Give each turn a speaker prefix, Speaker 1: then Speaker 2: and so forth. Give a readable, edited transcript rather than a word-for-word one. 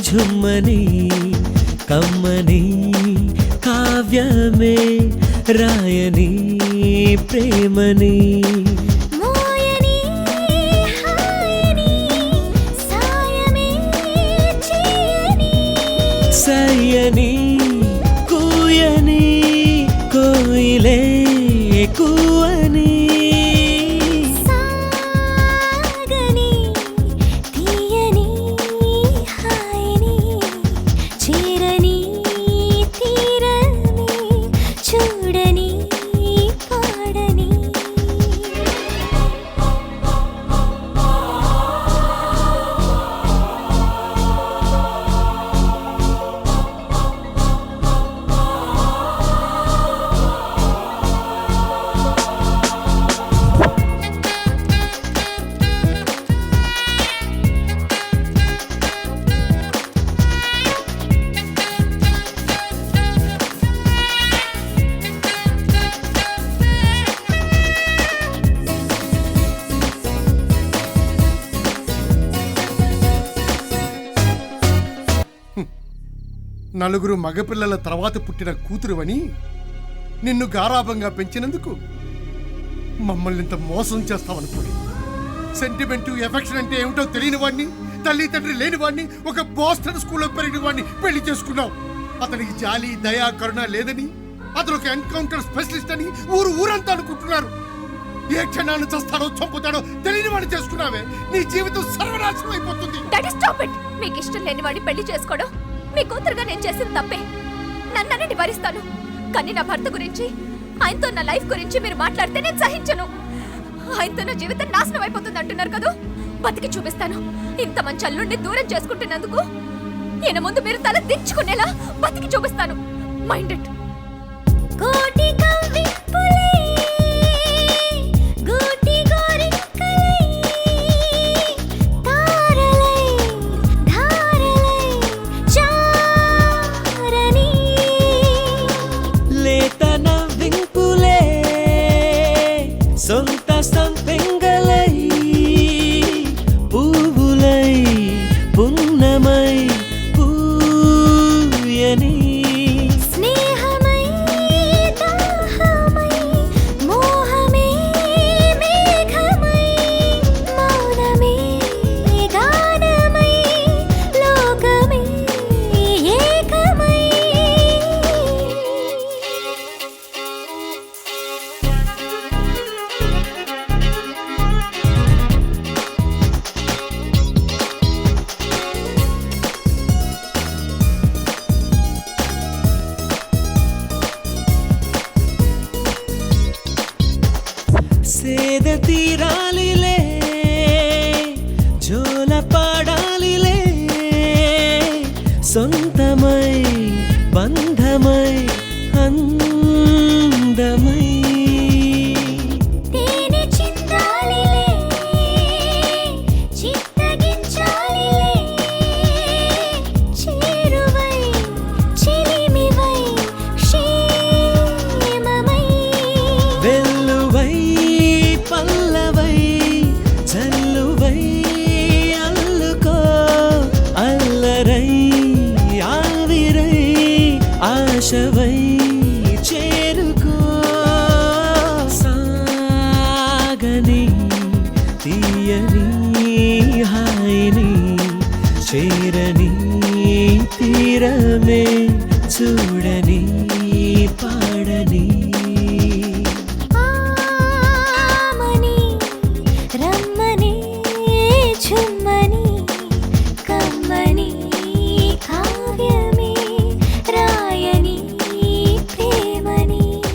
Speaker 1: ఝుమ్మని కమ్మని కావ్యమే రాయని ప్రేమని సయ్యని కూయని కోయిలే కూవని
Speaker 2: నలుగురు మగపిల్లల తర్వాత పుట్టిన కూతురువని నిన్ను గారాభంగా పెంచినందుకు మమ్మల్ని ఇంత మోసం చేస్తామనుకోండి. సెంటిమెంటు ఎఫెక్షన్ అంటే ఏమిటో తెలియని వాడిని, తల్లి తండ్రి లేని వాడిని, ఒక బోస్టన్ స్కూల్లో పెరిగిన వాడిని పెళ్లి చేసుకున్నావు. అతనికి జాలి దయా కరుణ లేదని, అతను ఒక ఎన్కౌంటర్ స్పెషలిస్ట్ అని ఊరంతా అనుకుంటున్నారు. ఏ క్షణాన్ని చస్తాడో చంపుతాడో తెలియని వాడిని చేసుకున్నావే, నీ జీవితం సర్వనాశనం అయిపోతుంది.
Speaker 3: మీకు ఇష్టం లేని వాడిని పెళ్లి చేసుకోవడం మీ కూతురుగా నేను చేసిన తప్పే. నన్నని భరిస్తాను, కానీ నా భర్త గురించి, ఆయనతో నా లైఫ్ గురించి మీరు మాట్లాడితే నేను సహించను. ఆయనతో నా జీవితం నాశనం అయిపోతుంది అంటున్నారు కదా, బతికి చూపిస్తాను. ఇంత మంచి అల్లుడిని దూరం చేసుకుంటున్నందుకు ఈయన ముందు మీరు తల దించుకునేలా బతికి చూపిస్తాను. మైండెడ్.
Speaker 1: సొంత సంపెంగలై పువ్వులై పున్నమై పూయని
Speaker 3: స్నేహమై దాహమై మోహమే మేఘమై మౌనమే గానమై లోకమే ఏకమై
Speaker 1: సేద తీరాలిలే జోల పాడాలిలే సొంతమై బంధమై అందమై
Speaker 3: తేనె చిందాలిలే చిత్తగించాలిలే చేరువై చిలిమివై క్షేమమై
Speaker 1: వెల్లువై పల్లవై జల్లువై అల్లుకో అల్లరై ఆవిరై ఆశవై చేరుకో సాగని తీయని హాయిని చేరని తీరమే చూడని పాడని